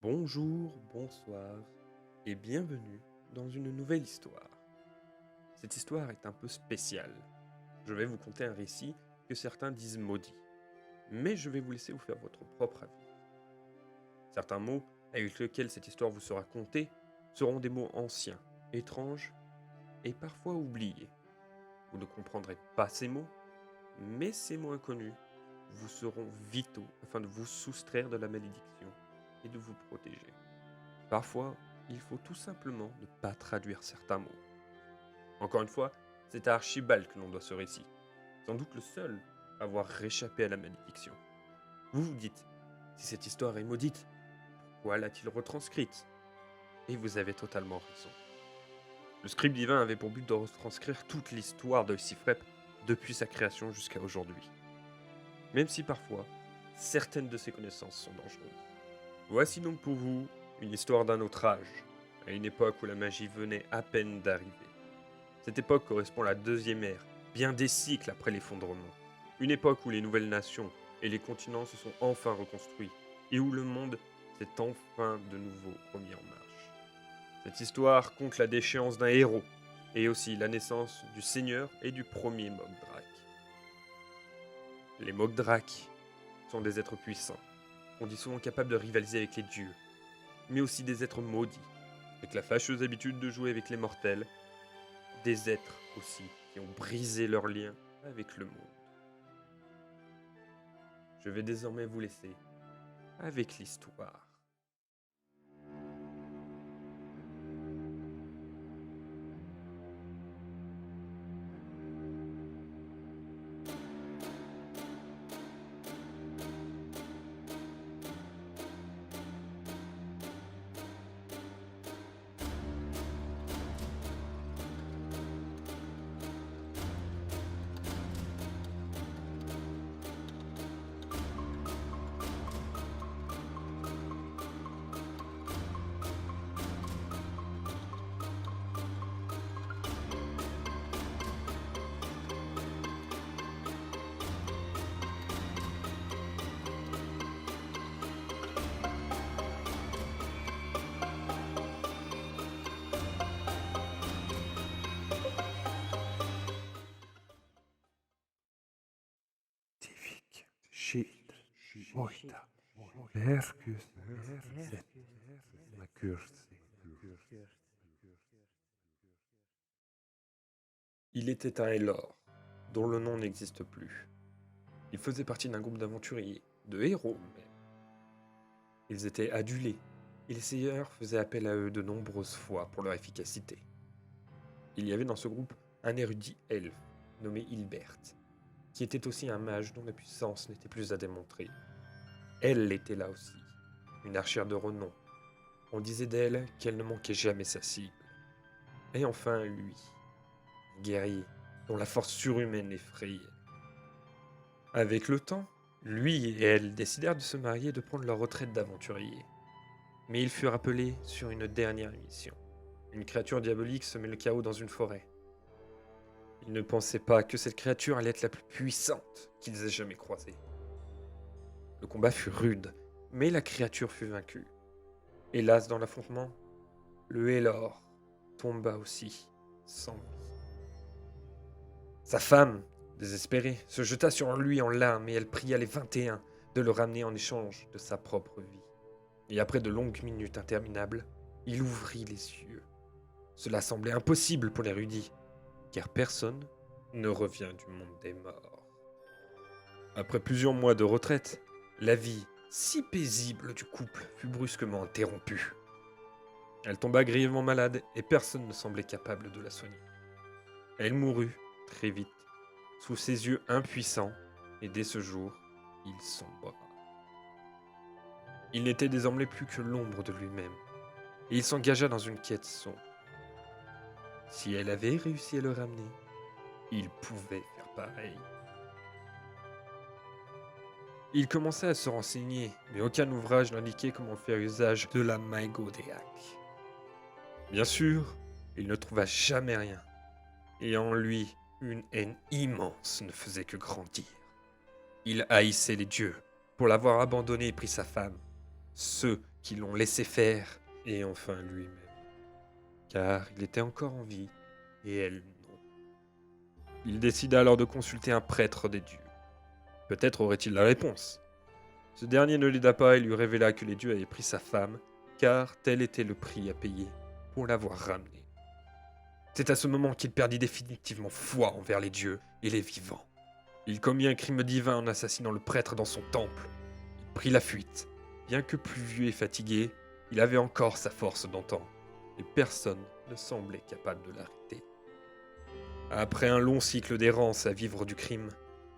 Bonjour, bonsoir et bienvenue dans une nouvelle histoire. Cette histoire est un peu spéciale. Je vais vous conter un récit que certains disent maudit, mais je vais vous laisser vous faire votre propre avis. Certains mots avec lesquels cette histoire vous sera contée seront des mots anciens, étranges et parfois oubliés. Vous ne comprendrez pas ces mots, mais ces mots inconnus vous seront vitaux afin de vous soustraire de la malédiction et de vous protéger. Parfois, il faut tout simplement ne pas traduire certains mots. Encore une fois, c'est à Archibald que l'on doit ce récit, sans doute le seul à avoir réchappé à la malédiction. Vous vous dites, si cette histoire est maudite, pourquoi l'a-t-il retranscrite? Et vous avez totalement raison. Le scribe divin avait pour but de retranscrire toute l'histoire de Sifrep depuis sa création jusqu'à aujourd'hui. Même si parfois, certaines de ses connaissances sont dangereuses. Voici donc pour vous une histoire d'un autre âge, à une époque où la magie venait à peine d'arriver. Cette époque correspond à la deuxième ère, bien des cycles après l'effondrement. Une époque où les nouvelles nations et les continents se sont enfin reconstruits, et où le monde s'est enfin de nouveau remis en marche. Cette histoire compte la déchéance d'un héros, et aussi la naissance du seigneur et du premier Mogdrak. Les Mogdrak sont des êtres puissants, on dit souvent capables de rivaliser avec les dieux, mais aussi des êtres maudits, avec la fâcheuse habitude de jouer avec les mortels, des êtres aussi qui ont brisé leurs liens avec le monde. Je vais désormais vous laisser avec l'histoire. Tivik, shit, oita, Mercus, zet, Macursi. Il était un Elor, dont le nom n'existe plus. Il faisait partie d'un groupe d'aventuriers, de héros même. Ils étaient adulés, et les seigneurs faisaient appel à eux de nombreuses fois pour leur efficacité. Il y avait dans ce groupe un érudit elfe, nommé Hilbert, qui était aussi un mage dont la puissance n'était plus à démontrer. Elle était là aussi, une archère de renom. On disait d'elle qu'elle ne manquait jamais sa cible. Et enfin lui, un guerrier dont la force surhumaine l'effrayait. Avec le temps, lui et elle décidèrent de se marier et de prendre leur retraite d'aventurier. Mais ils furent appelés sur une dernière mission. Une créature diabolique semait le chaos dans une forêt. Ils ne pensaient pas que cette créature allait être la plus puissante qu'ils aient jamais croisée. Le combat fut rude, mais la créature fut vaincue. Hélas, dans l'affrontement, le Hélor tomba aussi, sans vie. Sa femme, désespérée, se jeta sur lui en larmes et elle pria les 21 de le ramener en échange de sa propre vie. Et après de longues minutes interminables, il ouvrit les yeux. Cela semblait impossible pour l'érudit, car personne ne revient du monde des morts. Après plusieurs mois de retraite, la vie si paisible du couple fut brusquement interrompue. Elle tomba grièvement malade et personne ne semblait capable de la soigner. Elle mourut très vite, sous ses yeux impuissants, et dès ce jour, il sombra. Il n'était désormais plus que l'ombre de lui-même, et il s'engagea dans une quête sombre. Si elle avait réussi à le ramener, il pouvait faire pareil. Il commençait à se renseigner, mais aucun ouvrage n'indiquait comment faire usage de la Maïgodéac. Bien sûr, il ne trouva jamais rien, et en lui, une haine immense ne faisait que grandir. Il haïssait les dieux pour l'avoir abandonné et pris sa femme. ceux qui l'ont laissé faire, et enfin lui-même. Car il était encore en vie, et elle non. Il décida alors de consulter un prêtre des dieux. Peut-être aurait-il la réponse. Ce dernier ne l'aida pas et lui révéla que les dieux avaient pris sa femme, car tel était le prix à payer pour l'avoir ramenée. C'est à ce moment qu'il perdit définitivement foi envers les dieux et les vivants. Il commit un crime divin en assassinant le prêtre dans son temple. Il prit la fuite. Bien que plus vieux et fatigué, il avait encore sa force d'antan, et personne ne semblait capable de l'arrêter. Après un long cycle d'errance à vivre du crime,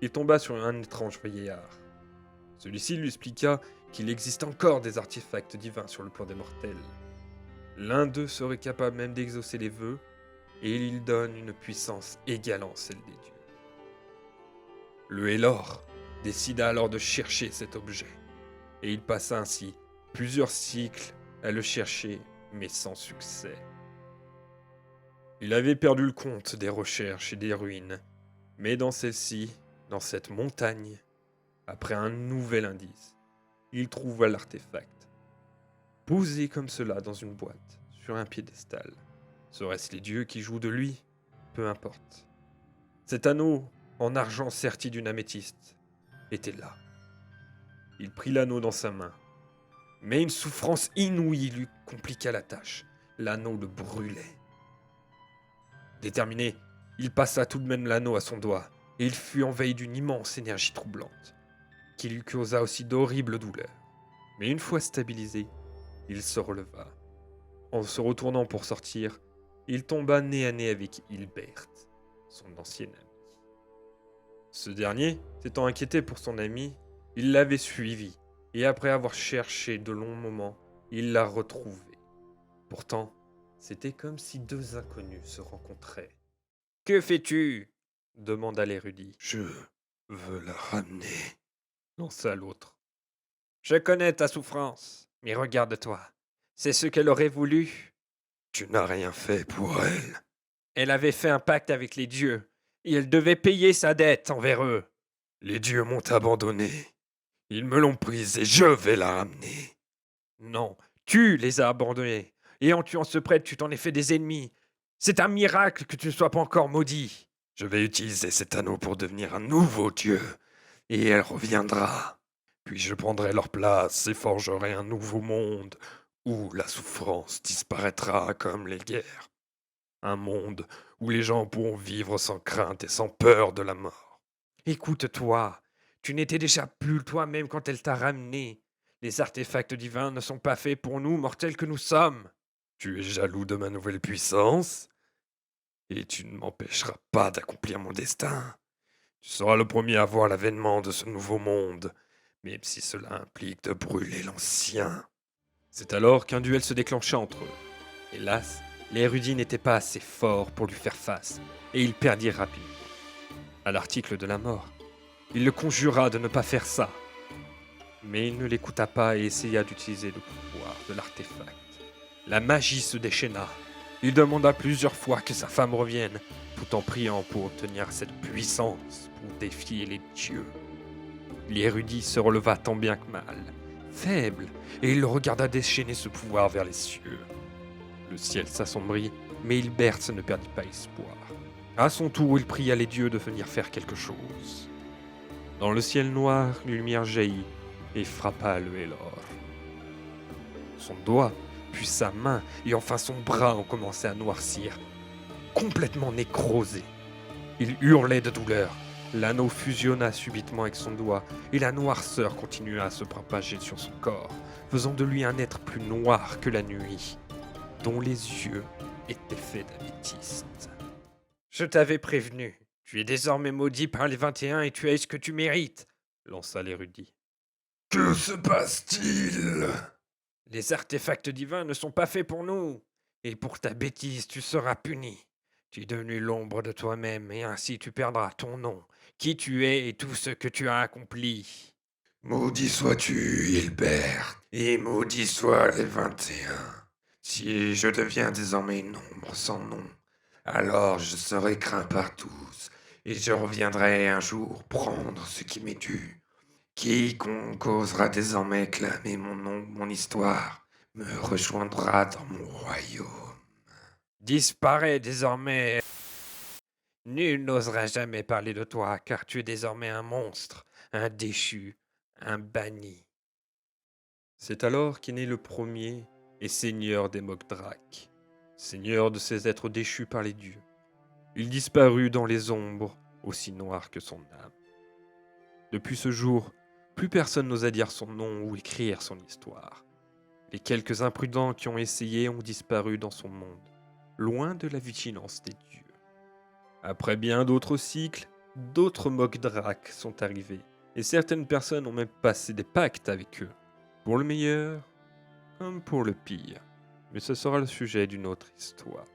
il tomba sur un étrange vieillard. Celui-ci lui expliqua qu'il existe encore des artefacts divins sur le plan des mortels. L'un d'eux serait capable même d'exaucer les vœux, et il donne une puissance égalant celle des dieux. Le Hélor décida alors de chercher cet objet, et il passa ainsi plusieurs cycles à le chercher, mais sans succès. Il avait perdu le compte des recherches et des ruines, mais dans celle-ci, dans cette montagne, après un nouvel indice, il trouva l'artefact. Posé comme cela dans une boîte, sur un piédestal. Seraient-ce les dieux qui jouent de lui? Peu importe. Cet anneau, en argent serti d'une améthyste, était là. Il prit l'anneau dans sa main. Mais une souffrance inouïe lui compliqua la tâche. L'anneau le brûlait. Déterminé, il passa tout de même l'anneau à son doigt, et il fut envahi d'une immense énergie troublante, qui lui causa aussi d'horribles douleurs. Mais une fois stabilisé, il se releva. En se retournant pour sortir, il tomba nez à nez avec Hilbert, son ancien ami. Ce dernier, s'étant inquiété pour son ami, il l'avait suivi, et après avoir cherché de longs moments, il l'a retrouvé. Pourtant, c'était comme si deux inconnus se rencontraient. « Que fais-tu » demanda l'érudit. « Je veux la ramener, lança l'autre. « Je connais ta souffrance, mais regarde-toi. C'est ce qu'elle aurait voulu. Tu n'as rien fait pour elle. Elle avait fait un pacte avec les dieux, et elle devait payer sa dette envers eux. Les dieux m'ont abandonné. Ils me l'ont prise et je vais la ramener. Non, tu les as abandonnés, et en tuant ce prêtre, tu t'en es fait des ennemis. C'est un miracle que tu ne sois pas encore maudit. Je vais utiliser cet anneau pour devenir un nouveau dieu, et elle reviendra. Puis je prendrai leur place et forgerai un nouveau monde où la souffrance disparaîtra comme les guerres. Un monde où les gens pourront vivre sans crainte et sans peur de la mort. Écoute-toi, tu n'étais déjà plus toi-même quand elle t'a ramené. Les artefacts divins ne sont pas faits pour nous, mortels que nous sommes. Tu es jaloux de ma nouvelle puissance, et tu ne m'empêcheras pas d'accomplir mon destin. Tu seras le premier à voir l'avènement de ce nouveau monde, même si cela implique de brûler l'ancien. » C'est alors qu'un duel se déclencha entre eux. Hélas, l'érudit n'était pas assez fort pour lui faire face, et il perdit rapidement. À l'article de la mort, il le conjura de ne pas faire ça. Mais il ne l'écouta pas et essaya d'utiliser le pouvoir de l'artefact. La magie se déchaîna. Il demanda plusieurs fois que sa femme revienne, tout en priant pour obtenir cette puissance pour défier les dieux. L'érudit se releva tant bien que mal, faible, et il le regarda déchaîner ce pouvoir vers les cieux. Le ciel s'assombrit, mais Hilbert ne perdit pas espoir. À son tour, il pria les dieux de venir faire quelque chose. Dans le ciel noir, une lumière jaillit et frappa le Hélor. Son doigt, puis sa main et enfin son bras ont commencé à noircir, complètement nécrosé. Il hurlait de douleur. L'anneau fusionna subitement avec son doigt et la noirceur continua à se propager sur son corps, faisant de lui un être plus noir que la nuit, dont les yeux étaient faits d'améthyste. « Je t'avais prévenu. Tu es désormais maudit par les 21 et tu as ce que tu mérites, » lança l'érudit. « Que se passe-t-il » Les artefacts divins ne sont pas faits pour nous, et pour ta bêtise tu seras puni. Tu es devenu l'ombre de toi-même, et ainsi tu perdras ton nom, qui tu es et tout ce que tu as accompli. Maudit sois-tu, Hilbert, et maudit soient les 21. Si je deviens désormais une ombre sans nom, alors je serai craint par tous, et je reviendrai un jour prendre ce qui m'est dû. Quiconque osera désormais clamer mon nom, mon histoire, me rejoindra dans mon royaume. Disparais désormais. Nul n'osera jamais parler de toi, car tu es désormais un monstre, un déchu, un banni. C'est alors qu'est né le premier et seigneur des Mogdraks, seigneur de ces êtres déchus par les dieux. Il disparut dans les ombres, aussi noires que son âme. Depuis ce jour, plus personne n'osa dire son nom ou écrire son histoire. Les quelques imprudents qui ont essayé ont disparu dans son monde, loin de la vigilance des dieux. Après bien d'autres cycles, d'autres Mogdraks sont arrivés, et certaines personnes ont même passé des pactes avec eux, pour le meilleur comme pour le pire. Mais ce sera le sujet d'une autre histoire.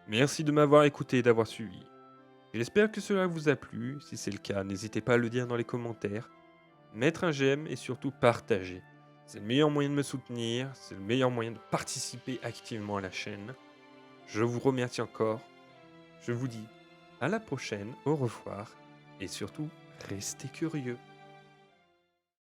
Merci de m'avoir écouté et d'avoir suivi. J'espère que cela vous a plu. Si c'est le cas, n'hésitez pas à le dire dans les commentaires, mettre un j'aime et surtout partager. C'est le meilleur moyen de me soutenir, c'est le meilleur moyen de participer activement à la chaîne. Je vous remercie encore. Je vous dis à la prochaine, au revoir et surtout, restez curieux.